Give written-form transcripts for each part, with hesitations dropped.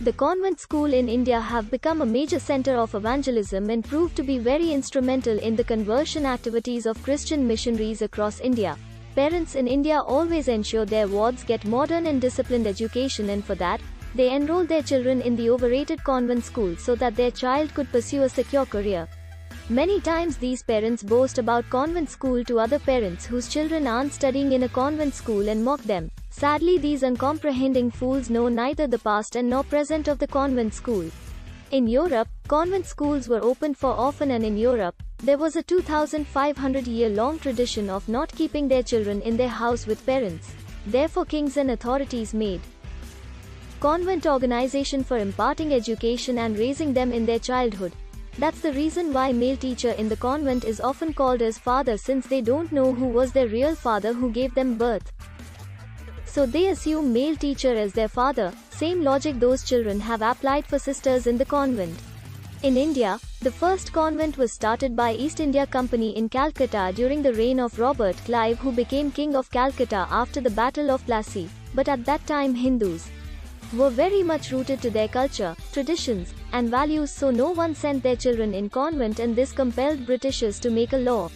The convent school in India have become a major center of evangelism and proved to be very instrumental in the conversion activities of Christian missionaries across India. Parents in India always ensure their wards get modern and disciplined education, and for that, they enroll their children in the overrated convent school so that their child could pursue a secure career. Many times these parents boast about convent school to other parents whose children aren't studying in a convent school and mock them. Sadly, these uncomprehending fools know neither the past and nor present of the convent school. In Europe, convent schools were opened for orphan, and in Europe, there was a 2,500-year-long tradition of not keeping their children in their house with parents. Therefore, kings and authorities made convent organization for imparting education and raising them in their childhood. That's the reason why male teacher in the convent is often called as father, since they don't know who was their real father who gave them birth. So they assume male teacher as their father. Same logic those children have applied for sisters in the convent. In India, the first convent was started by East India Company in Calcutta during the reign of Robert Clive, who became king of Calcutta after the Battle of Plassey. But at that time Hindus were very much rooted to their culture, traditions, and values, so no one sent their children in convent, and this compelled Britishers to make a law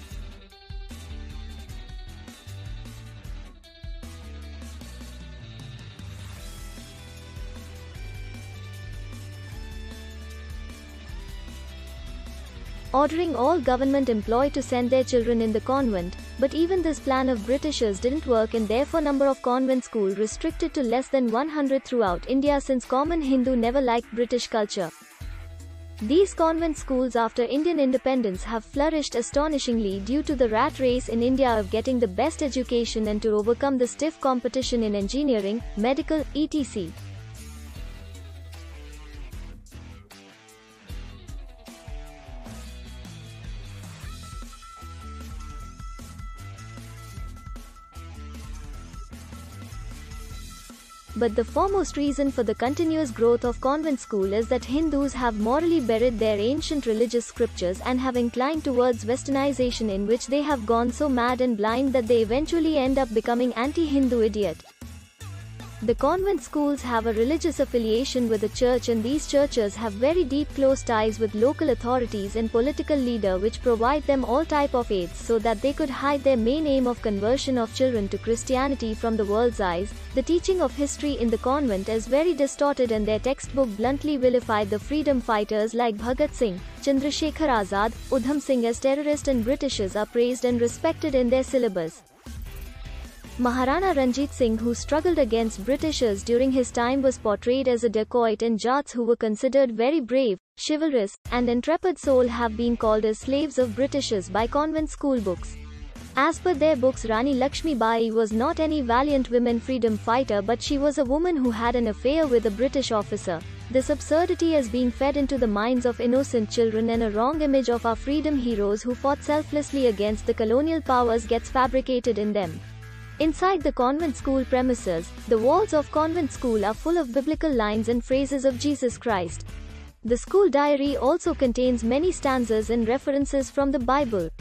ordering all government employees to send their children in the convent. But even this plan of Britishers didn't work, and therefore number of convent schools restricted to less than 100 throughout India, since common Hindu never liked British culture. These convent schools after Indian independence have flourished astonishingly due to the rat race in India of getting the best education and to overcome the stiff competition in engineering, medical, etc. But the foremost reason for the continuous growth of convent school is that Hindus have morally buried their ancient religious scriptures and have inclined towards westernization, in which they have gone so mad and blind that they eventually end up becoming anti-Hindu idiot. The convent schools have a religious affiliation with the church, and these churches have very deep close ties with local authorities and political leader, which provide them all type of aids so that they could hide their main aim of conversion of children to Christianity from the world's eyes. The teaching of history in the convent is very distorted, and their textbook bluntly vilified the freedom fighters like Bhagat Singh, Chandrasekhar Azad, Udham Singh as terrorists, and Britishers are praised and respected in their syllabus. Maharana Ranjit Singh, who struggled against Britishers during his time, was portrayed as a dacoit, and Jats, who were considered very brave, chivalrous, and intrepid soul, have been called as slaves of Britishers by convent school books. As per their books, Rani Lakshmi Bai was not any valiant women freedom fighter, but she was a woman who had an affair with a British officer. This absurdity is being fed into the minds of innocent children, and a wrong image of our freedom heroes who fought selflessly against the colonial powers gets fabricated in them. Inside the convent school premises, the walls of convent school are full of biblical lines and phrases of Jesus Christ. The school diary also contains many stanzas and references from the Bible.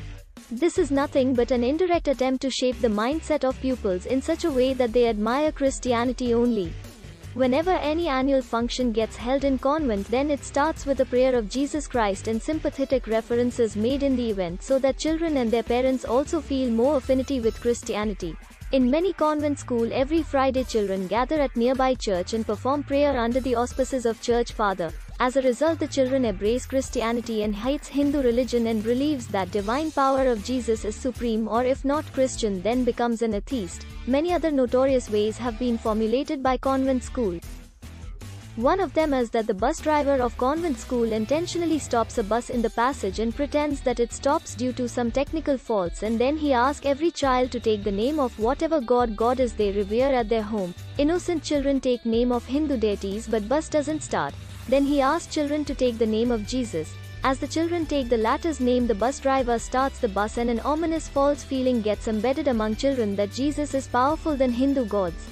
This is nothing but an indirect attempt to shape the mindset of pupils in such a way that they admire Christianity only. Whenever any annual function gets held in convent, then it starts with a prayer of Jesus Christ and sympathetic references made in the event, so that children and their parents also feel more affinity with Christianity. In many convent schools, every Friday children gather at nearby church and perform prayer under the auspices of church father. As a result, the children embrace Christianity and hates Hindu religion and believes that divine power of Jesus is supreme, or if not Christian, then becomes an atheist. Many other notorious ways have been formulated by convent school. One of them is that the bus driver of convent school intentionally stops a bus in the passage and pretends that it stops due to some technical faults, and then he asks every child to take the name of whatever goddess they revere at their home. Innocent children take name of Hindu deities, but bus doesn't start. Then he asks children to take the name of Jesus. As the children take the latter's name, the bus driver starts the bus, and an ominous false feeling gets embedded among children that Jesus is powerful than Hindu gods.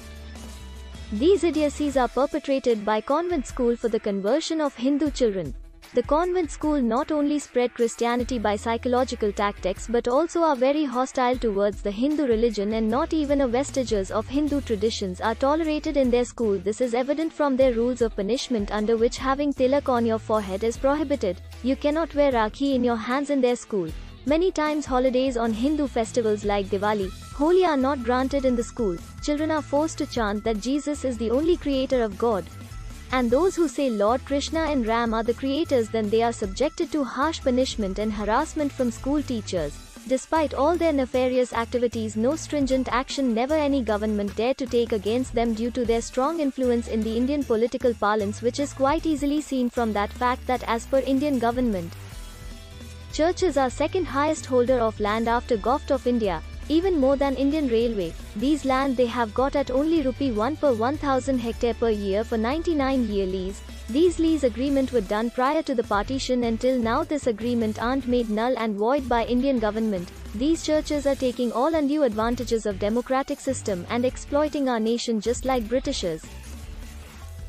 These idiocies are perpetrated by convent school for the conversion of Hindu children. The convent school not only spread Christianity by psychological tactics but also are very hostile towards the Hindu religion, and not even a vestiges of Hindu traditions are tolerated in their school. This is evident from their rules of punishment, under which having tilak on your forehead is prohibited. You cannot wear rakhi in your hands in their school. Many times holidays on Hindu festivals like Diwali, Holi are not granted in the school. Children are forced to chant that Jesus is the only creator of God. And those who say Lord Krishna and Ram are the creators, then they are subjected to harsh punishment and harassment from school teachers. Despite all their nefarious activities, no stringent action never any government dared to take against them due to their strong influence in the Indian political parlance, which is quite easily seen from that fact that as per Indian government, churches are second highest holder of land after Govt of India, even more than Indian Railway. These land they have got at only rupee 1 per 1000 hectare per year for 99-year lease. These lease agreement were done prior to the partition, and till now this agreement aren't made null and void by Indian government. These churches are taking all undue advantages of democratic system and exploiting our nation just like Britishers.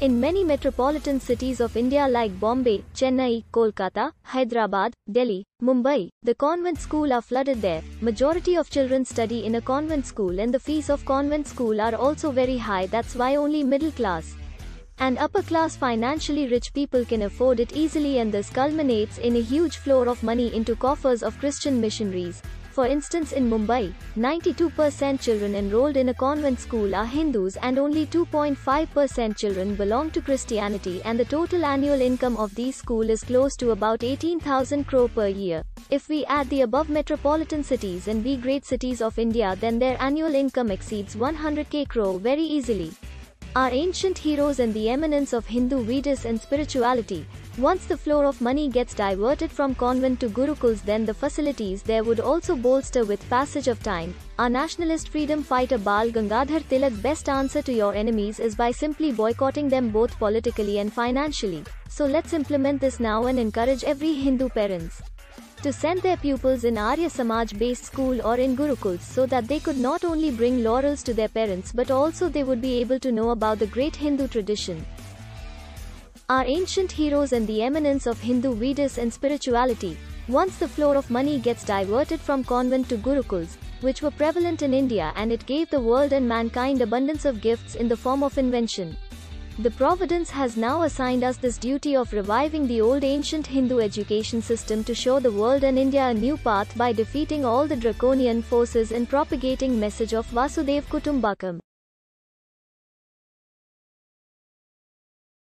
In many metropolitan cities of India like Bombay, Chennai, Kolkata, Hyderabad, Delhi, Mumbai, the convent school are flooded there. Majority of children study in a convent school, and the fees of convent school are also very high. That's why only middle class and upper class financially rich people can afford it easily, and this culminates in a huge flow of money into coffers of Christian missionaries. For instance, in Mumbai, 92% children enrolled in a convent school are Hindus and only 2.5% children belong to Christianity, and the total annual income of these schools is close to about 18,000 crore per year. If we add the above metropolitan cities and B grade cities of India, then their annual income exceeds 100k crore very easily. Our ancient heroes and the eminence of Hindu Vedas and spirituality. Once the flow of money gets diverted from convent to gurukuls, then the facilities there would also bolster with passage of time. Our nationalist freedom fighter Bal Gangadhar Tilak's best answer to your enemies is by simply boycotting them both politically and financially. So let's implement this now and encourage every Hindu parents to send their pupils in Arya Samaj based school or in gurukuls, so that they could not only bring laurels to their parents but also they would be able to know about the great Hindu tradition. Our ancient heroes and the eminence of Hindu Vedas and spirituality. Once the flow of money gets diverted from convent to gurukuls, which were prevalent in India, and it gave the world and mankind abundance of gifts in the form of invention. The Providence has now assigned us this duty of reviving the old ancient Hindu education system to show the world and India a new path by defeating all the draconian forces and propagating message of Vasudev Kutumbakam.